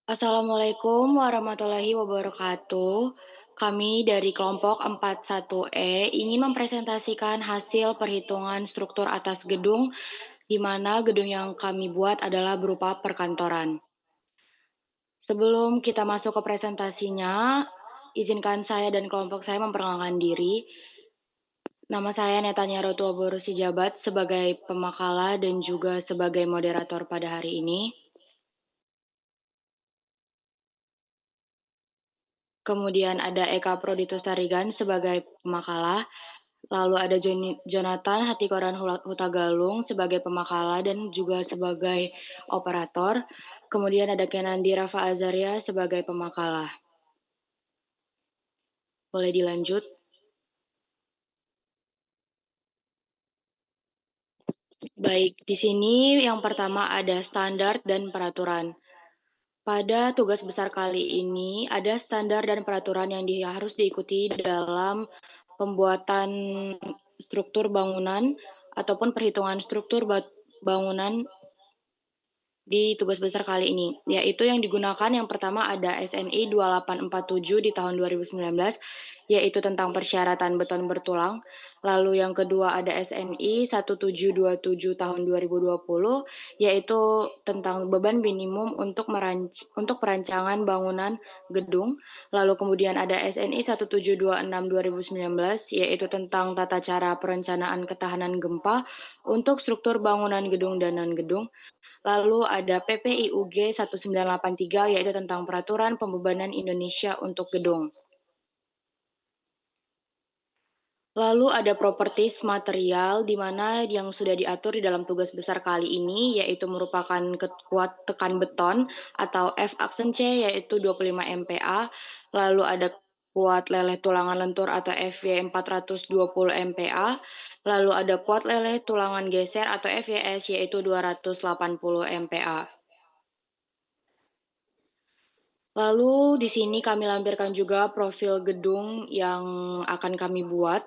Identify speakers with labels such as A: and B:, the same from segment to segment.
A: Assalamualaikum warahmatullahi wabarakatuh. Kami dari kelompok 41E ingin mempresentasikan hasil perhitungan struktur atas gedung, di mana gedung yang kami buat adalah berupa perkantoran. Sebelum kita masuk ke presentasinya, izinkan saya dan kelompok saya memperkenalkan diri. Nama saya Netanya Rotua Borusi Jabat sebagai pemakalah dan juga sebagai moderator pada hari ini. Kemudian ada Eka Proditus Tarigan sebagai pemakalah. Lalu ada Jonathan Hatikoran Hutagalung sebagai pemakalah dan juga sebagai operator. Kemudian ada Kenandi Rafa Azaria sebagai pemakalah. Boleh dilanjut? Baik, di sini yang pertama ada standar dan peraturan. Pada tugas besar kali ini, ada standar dan peraturan yang harus diikuti dalam pembuatan struktur bangunan ataupun perhitungan struktur bangunan di tugas besar kali ini, yaitu yang digunakan yang pertama ada SNI 2847 di tahun 2019, yaitu tentang persyaratan beton bertulang. Lalu yang kedua ada SNI 1727 tahun 2020, yaitu tentang beban minimum untuk perancangan bangunan gedung. Lalu kemudian ada SNI 1726 2019, yaitu tentang tata cara perencanaan ketahanan gempa untuk struktur bangunan gedung dan non-gedung. Lalu ada PPIUG 1983 yaitu tentang Peraturan Pembebanan Indonesia untuk Gedung. Lalu ada properties material di mana yang sudah diatur di dalam tugas besar kali ini yaitu merupakan kuat tekan beton atau F aksen C yaitu 25 MPa. Lalu ada kuat leleh tulangan lentur atau FY 420 MPa. Lalu ada kuat leleh tulangan geser atau FYS yaitu 280 MPa. Lalu di sini kami lampirkan juga profil gedung yang akan kami buat,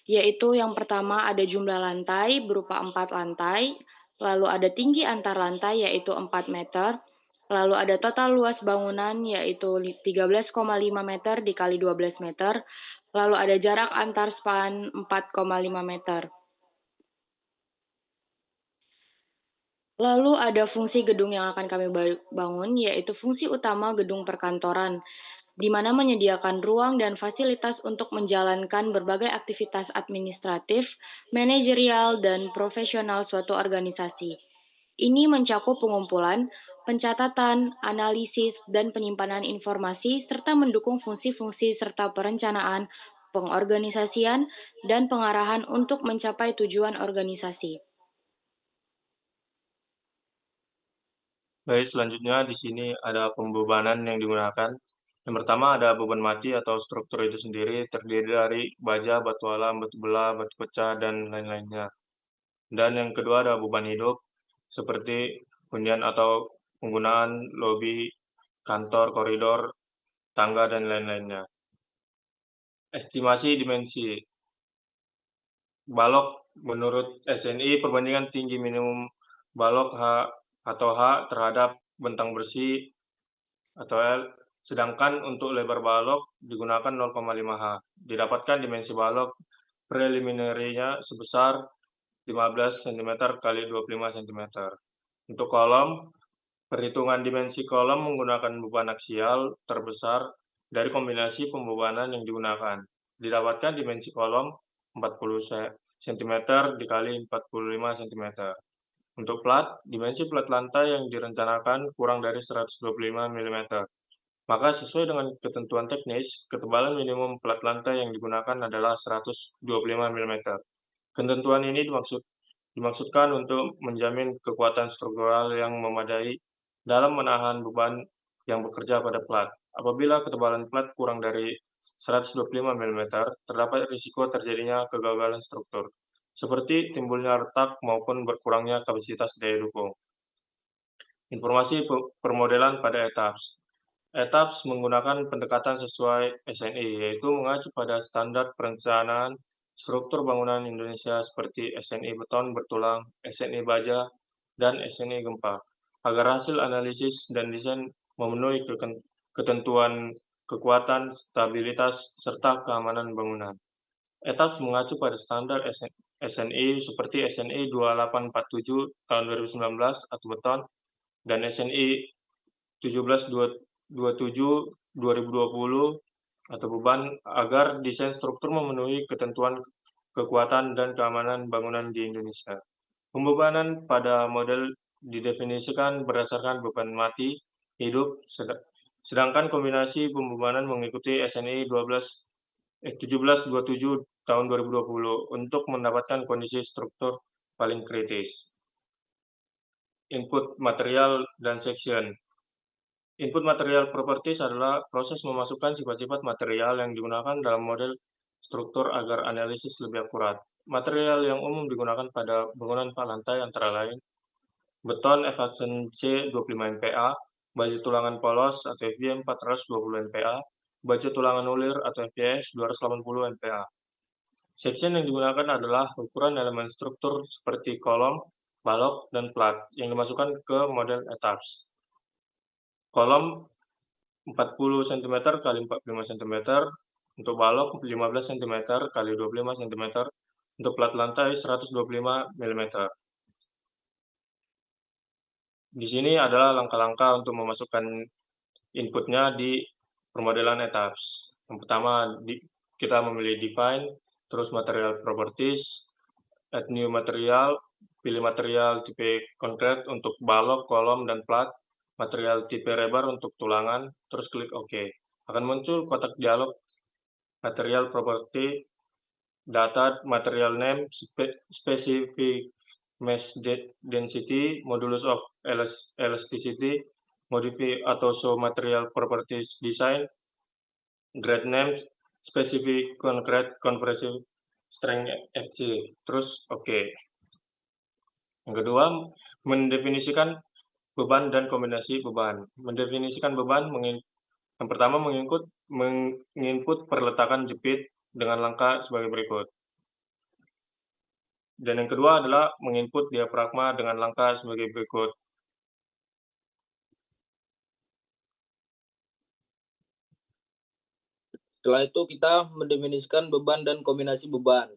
A: yaitu yang pertama ada jumlah lantai berupa 4 lantai, lalu ada tinggi antar lantai yaitu 4 meter, lalu ada total luas bangunan yaitu 13,5 meter dikali 12 meter, lalu ada jarak antar span 4,5 meter. Lalu ada fungsi gedung yang akan kami bangun, yaitu fungsi utama gedung perkantoran, di mana menyediakan ruang dan fasilitas untuk menjalankan berbagai aktivitas administratif, manajerial, dan profesional suatu organisasi. Ini mencakup pengumpulan, pencatatan, analisis, dan penyimpanan informasi, serta mendukung fungsi-fungsi serta perencanaan, pengorganisasian, dan pengarahan untuk mencapai tujuan organisasi.
B: Baik, selanjutnya di sini ada pembebanan yang digunakan. Yang pertama ada beban mati atau struktur itu sendiri terdiri dari baja, batu alam, batu belah, batu pecah, dan lain-lainnya. Dan yang kedua ada beban hidup seperti hunian atau penggunaan lobi, kantor, koridor, tangga, dan lain-lainnya. Estimasi dimensi balok menurut SNI perbandingan tinggi minimum balok H atau H terhadap bentang bersih atau L, sedangkan untuk lebar balok digunakan 0,5 H. Didapatkan dimensi balok preliminary-nya sebesar 15 cm kali 25 cm. Untuk kolom, perhitungan dimensi kolom menggunakan beban aksial terbesar dari kombinasi pembebanan yang digunakan. Didapatkan dimensi kolom 40 cm dikali 45 cm. Untuk plat, dimensi plat lantai yang direncanakan kurang dari 125 mm. Maka sesuai dengan ketentuan teknis, ketebalan minimum plat lantai yang digunakan adalah 125 mm. Ketentuan ini dimaksudkan untuk menjamin kekuatan struktural yang memadai dalam menahan beban yang bekerja pada plat. Apabila ketebalan plat kurang dari 125 mm, terdapat risiko terjadinya kegagalan struktur, seperti timbulnya retak maupun berkurangnya kapasitas daya dukung. Informasi permodelan pada etaps. Etaps menggunakan pendekatan sesuai SNI, yaitu mengacu pada standar perencanaan struktur bangunan Indonesia seperti SNI beton bertulang, SNI baja, dan SNI gempa, agar hasil analisis dan desain memenuhi ketentuan kekuatan, stabilitas, serta keamanan bangunan. ETABS mengacu pada standar SNI seperti SNI 2847 tahun 2019 atau beton dan SNI 1727 2020 atau beban agar desain struktur memenuhi ketentuan kekuatan dan keamanan bangunan di Indonesia. Pembebanan pada model didefinisikan berdasarkan beban mati, hidup, sedangkan kombinasi pembebanan mengikuti SNI 1727 tahun 2020 untuk mendapatkan kondisi struktur paling kritis. Input material dan section. Input material properties adalah proses memasukkan sifat-sifat material yang digunakan dalam model struktur agar analisis lebih akurat. Material yang umum digunakan pada bangunan lantai antara lain beton FHC 25 MPa, baja tulangan polos atau FY 420 MPa, baja tulangan ulir atau FYS 280 MPa. Section yang digunakan adalah ukuran elemen struktur seperti kolom, balok, dan plat yang dimasukkan ke model ETABS. Kolom 40 cm x 45 cm, untuk balok 15 cm x 25 cm, untuk plat lantai 125 mm. Di sini adalah langkah-langkah untuk memasukkan inputnya di permodelan ETABS. Yang pertama, kita memilih define, terus material properties, add new material, pilih material tipe konkret untuk balok, kolom, dan plat, material tipe rebar untuk tulangan, terus klik OK. Akan muncul kotak dialog material property, data, material name, specific mass density, modulus of elasticity, modify atau show material properties design, grade name, specific concrete conversive strength FC, terus oke. Yang kedua, mendefinisikan beban dan kombinasi beban. Mendefinisikan beban, yang pertama menginput perletakan jepit dengan langkah sebagai berikut. Dan yang kedua adalah menginput diafragma dengan langkah sebagai berikut.
C: Setelah itu kita mendefinisikan beban dan kombinasi beban.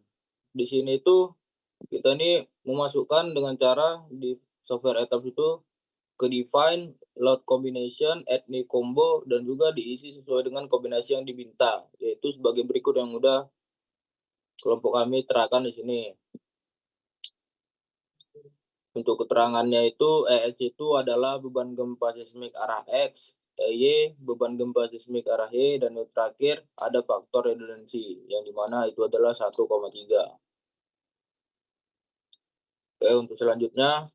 C: Di sini itu kita ini memasukkan dengan cara di software ETABS itu ke define, load combination, add new combo, dan juga diisi sesuai dengan kombinasi yang diminta, yaitu sebagai berikut yang udah kelompok kami terangkan di sini. Untuk keterangannya itu EX itu adalah beban gempa seismik arah X, EY beban gempa seismik arah Y, dan yang terakhir ada faktor redundansi yang dimana itu adalah 1,3. Oke, untuk selanjutnya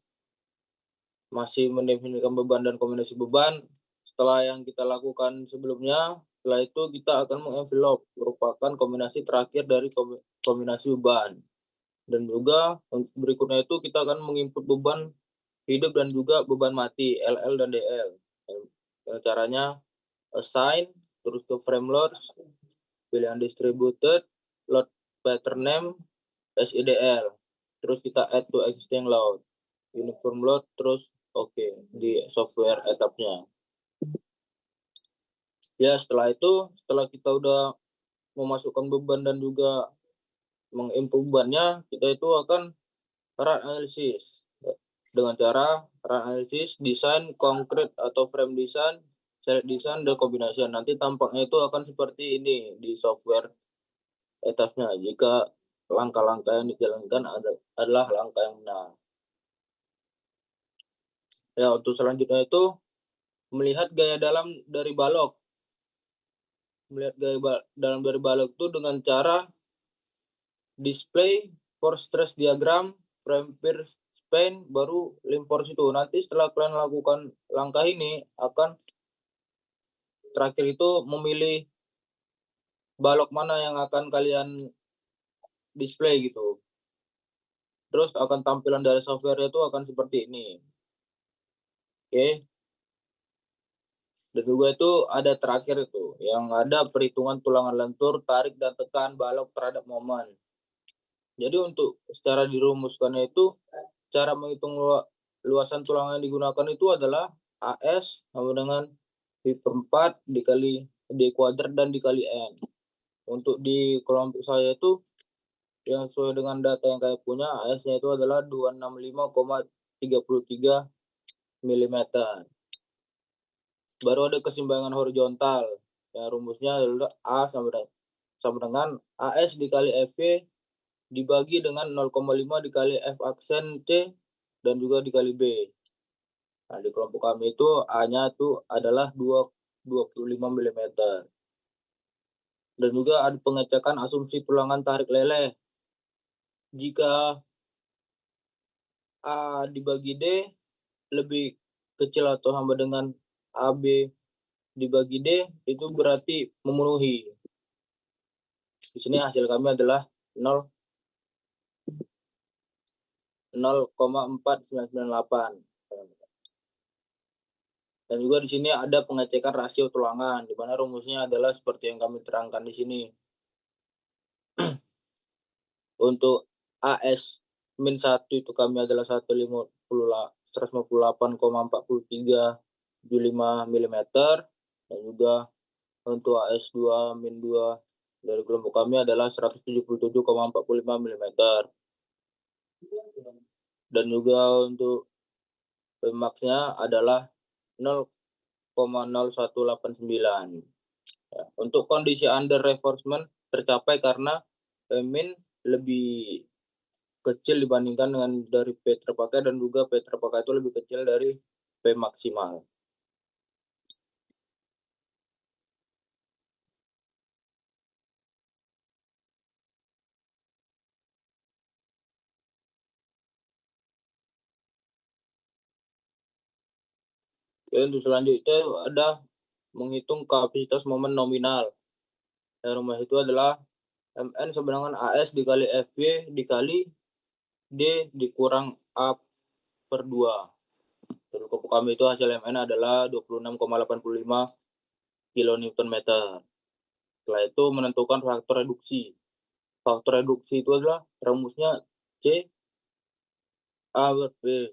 C: masih mendefinisikan beban dan kombinasi beban. Setelah yang kita lakukan sebelumnya, setelah itu kita akan mengenvelop, merupakan kombinasi terakhir dari kombinasi beban. Dan juga berikutnya itu kita akan menginput beban hidup dan juga beban mati LL dan DL. Caranya assign, terus ke frame loads, pilihan distributed, load pattern name, SIDL. Terus kita add to existing load, uniform load, terus oke di software ETABS-nya. Ya, setelah itu, setelah kita udah memasukkan beban dan juga menginput bebannya, kita itu akan run analysis. Dengan cara run analysis, desain, konkret atau frame design, select design, dan combination. Nanti tampaknya itu akan seperti ini di software ETABS-nya. Jika langkah-langkah yang dijalankan adalah langkah yang benar. Ya, untuk selanjutnya itu melihat gaya dalam dari balok. Melihat gaya dalam dari balok itu dengan cara display force stress diagram, frame per span, baru link force itu. Nanti setelah kalian lakukan langkah ini, akan terakhir itu memilih balok mana yang akan kalian display gitu. Terus akan tampilan dari software itu akan seperti ini. Oke. Dan juga itu ada terakhir itu, yang ada perhitungan tulangan lentur, tarik dan tekan balok terhadap momen. Jadi untuk secara dirumuskannya itu, cara menghitung luasan tulangan yang digunakan itu adalah AS sama dengan V/4 dikali D kuadrat dan dikali N. Untuk di kelompok saya itu yang sesuai dengan data yang saya punya, AS-nya itu adalah 265,33 mm. Baru ada keseimbangan horizontal. Ya, rumusnya adalah A sama dengan AS dikali FV dibagi dengan 0,5 dikali F aksen C dan juga dikali B. Nah, di kelompok kami itu A-nya itu adalah 25 mm. Dan juga ada pengecekan asumsi tulangan tarik leleh. Jika A dibagi D lebih kecil atau sama dengan AB dibagi D, itu berarti memenuhi. Di sini hasil kami adalah 0,4998. Dan juga di sini ada pengecekan rasio tulangan, di mana rumusnya adalah seperti yang kami terangkan di sini. Untuk AS min 1 itu kami adalah 158,4375 mm, dan juga untuk AS2 min 2 dari kelompok kami adalah 177,45 mm. Dan juga untuk Pmax-nya adalah 0,0189. Ya, untuk kondisi under reinforcement tercapai karena Pmin lebih kecil dibandingkan dengan dari P terpakai, dan juga P terpakai itu lebih kecil dari P maksimal. Oke, untuk selanjutnya ada menghitung kapasitas momen nominal. Rumus itu adalah Mn sama dengan AS dikali Fy dikali D dikurang A per 2. Untuk kelompok kami itu hasil Mn adalah 26,85 kN. Setelah itu menentukan faktor reduksi. Faktor reduksi itu adalah rumusnya C A per B,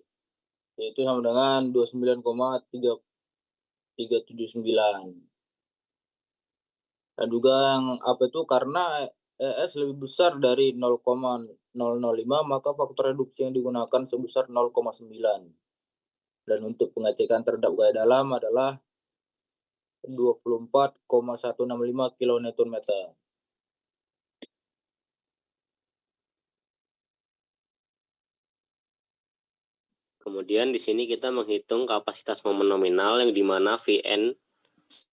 C: yaitu sama dengan 29,379. Dan juga yang apa itu karena ES lebih besar dari 0,005, maka faktor reduksi yang digunakan sebesar 0,9. Dan untuk pengecekan terhadap gaya dalam adalah 24,165 kN.
D: Kemudian di sini kita menghitung kapasitas momen nominal yang dimana Vn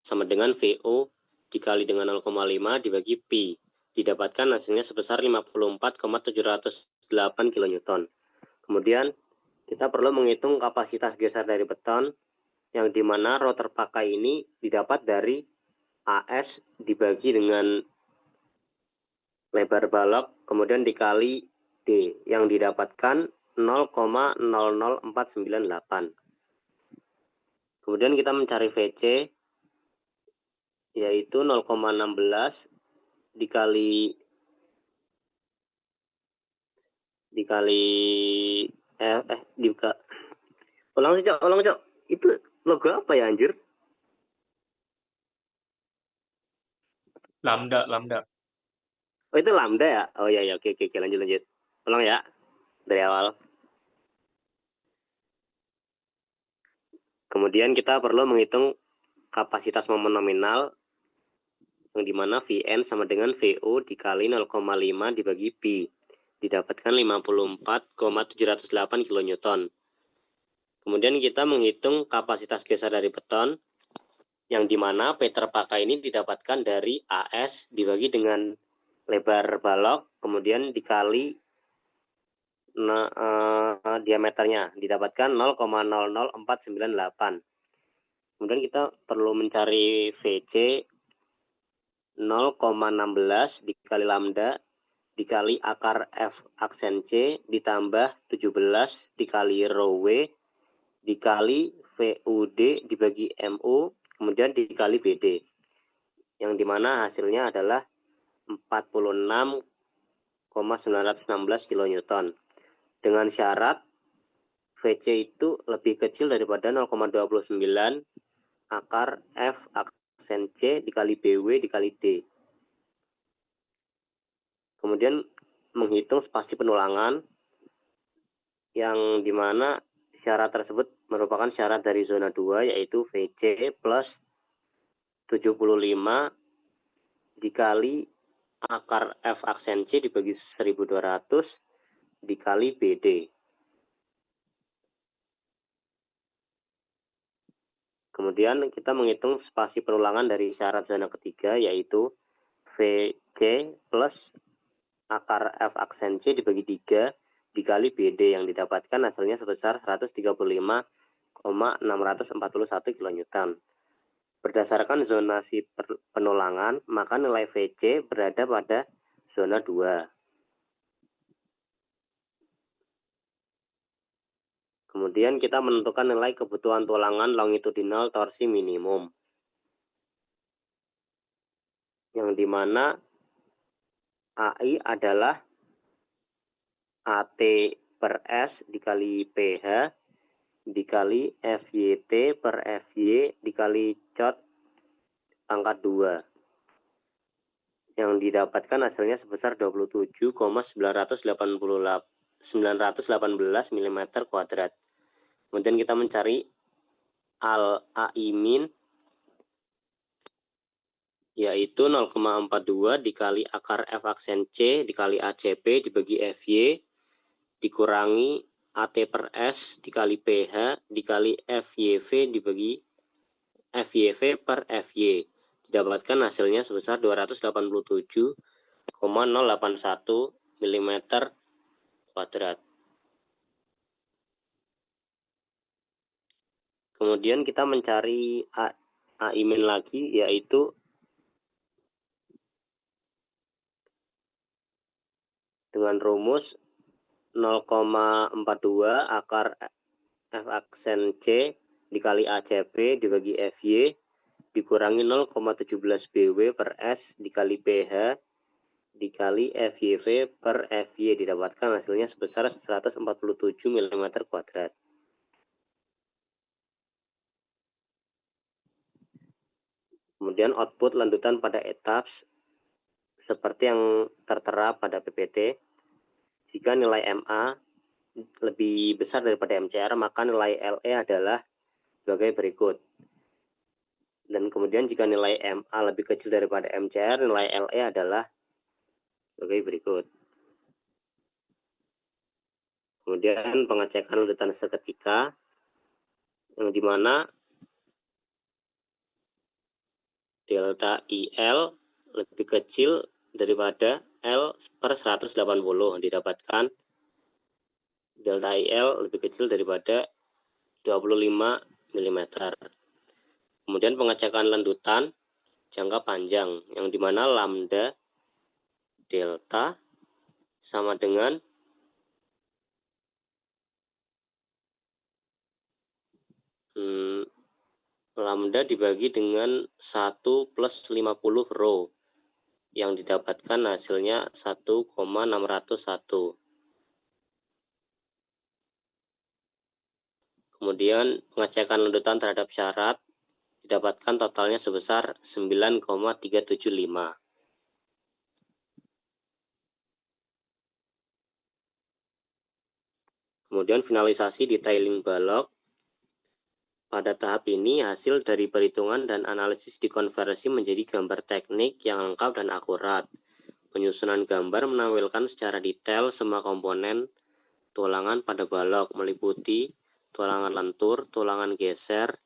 D: sama dengan VO dikali dengan 0,5 dibagi Pi. Didapatkan hasilnya sebesar 54,708 kN. Kemudian kita perlu menghitung kapasitas geser dari beton yang dimana rho terpakai ini didapat dari AS dibagi dengan lebar balok kemudian dikali D yang didapatkan 0,00498. Kemudian kita mencari VC yaitu 0,16 dikali ulang Cok. Itu logo apa ya anjir?
B: Lambda.
D: Oh, itu lambda ya? Oh iya, oke, lanjut. Ulang ya, dari awal. Kemudian kita perlu menghitung kapasitas momen nominal, yang dimana Vn sama dengan VO dikali 0,5 dibagi Pi. Didapatkan 54,708 kN. Kemudian kita menghitung kapasitas geser dari beton, yang dimana P terpakai ini didapatkan dari AS dibagi dengan lebar balok, kemudian dikali diameternya, didapatkan 0,00498. Kemudian kita perlu mencari VC 0,16 dikali lambda dikali akar F aksen C ditambah 17 dikali rho W dikali VUD dibagi MU kemudian dikali BD, yang dimana hasilnya adalah 46,916 kN. Dengan syarat VC itu lebih kecil daripada 0,29 akar F aksen C dikali BW dikali D. Kemudian menghitung spasi penulangan yang dimana syarat tersebut merupakan syarat dari zona 2 yaitu VC plus 75 dikali akar F aksen C dibagi 1200 dikali BD. Kemudian kita menghitung spasi penulangan dari syarat zona ketiga yaitu VC plus akar F aksen C dibagi 3 dikali BD yang didapatkan hasilnya sebesar 135,641 kN. Berdasarkan zonasi penulangan, maka nilai VC berada pada zona 2. Kemudian kita menentukan nilai kebutuhan tulangan longitudinal torsi minimum. Yang dimana AI adalah AT per S dikali PH dikali FYT per FY dikali COT pangkat 2. Yang didapatkan hasilnya sebesar 27,918 mm². Kemudian kita mencari AI min yaitu 0,42 dikali akar F aksen C dikali ACP dibagi FY dikurangi AT per S dikali PH dikali FYV dibagi FYV per FY. Didapatkan hasilnya sebesar 287,081 mm². Kemudian kita mencari AI min lagi yaitu dengan rumus 0,42 akar F aksen C dikali ACP dibagi FY dikurangi 0,17 BW per S dikali PH dikali FYV per FY. Didapatkan hasilnya sebesar 147 mm². Kemudian output lanjutan pada etaps seperti yang tertera pada PPT. Jika nilai MA lebih besar daripada MCR, maka nilai LE adalah sebagai berikut. Dan kemudian jika nilai MA lebih kecil daripada MCR, nilai LE adalah sebagai berikut. Kemudian pengecekan lanjutan seketika, yang dimana delta IL lebih kecil daripada L per 180. Didapatkan delta IL lebih kecil daripada 25 mm. Kemudian pengecekan lanjutan jangka panjang, yang dimana lambda delta sama dengan lambda dibagi dengan 1 plus 50 rho, yang didapatkan hasilnya 1,601. Kemudian pengecekan lanjutan terhadap syarat didapatkan totalnya sebesar 9,375. Kemudian finalisasi detailing balok. Pada tahap ini, hasil dari perhitungan dan analisis dikonversi menjadi gambar teknik yang lengkap dan akurat. Penyusunan gambar menampilkan secara detail semua komponen tulangan pada balok, meliputi tulangan lentur, tulangan geser,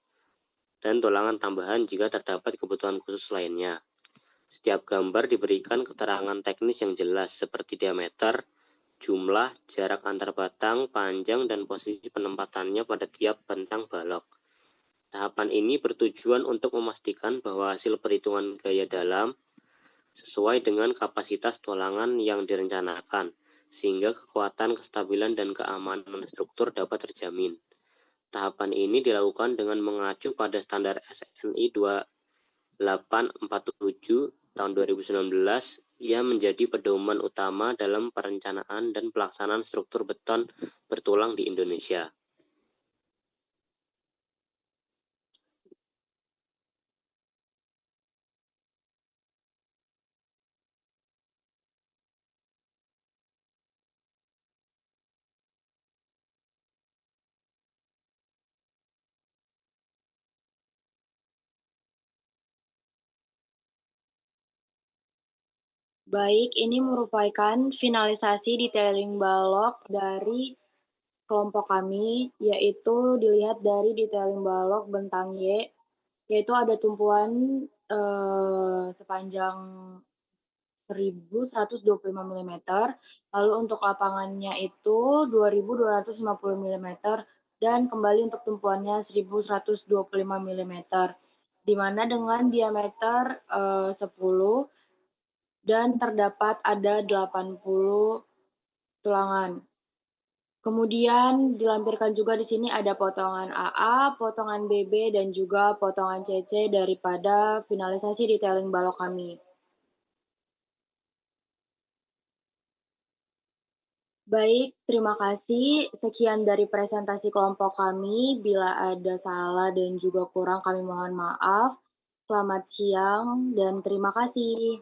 D: dan tulangan tambahan jika terdapat kebutuhan khusus lainnya. Setiap gambar diberikan keterangan teknis yang jelas seperti diameter, jumlah, jarak antar batang, panjang, dan posisi penempatannya pada tiap bentang balok. Tahapan ini bertujuan untuk memastikan bahwa hasil perhitungan gaya dalam sesuai dengan kapasitas tulangan yang direncanakan, sehingga kekuatan, kestabilan, dan keamanan struktur dapat terjamin. Tahapan ini dilakukan dengan mengacu pada standar SNI 2847 tahun 2019 yang menjadi pedoman utama dalam perencanaan dan pelaksanaan struktur beton bertulang di Indonesia.
A: Baik, ini merupakan finalisasi detailing balok dari kelompok kami, yaitu dilihat dari detailing balok bentang Y, yaitu ada tumpuan sepanjang 1.125 mm, lalu untuk lapangannya itu 2.250 mm, dan kembali untuk tumpuannya 1.125 mm, di mana dengan diameter 10 dan terdapat ada 80 tulangan. Kemudian dilampirkan juga di sini ada potongan AA, potongan BB, dan juga potongan CC daripada finalisasi detailing balok kami. Baik, terima kasih. Sekian dari presentasi kelompok kami. Bila ada salah dan juga kurang, kami mohon maaf. Selamat siang dan terima kasih.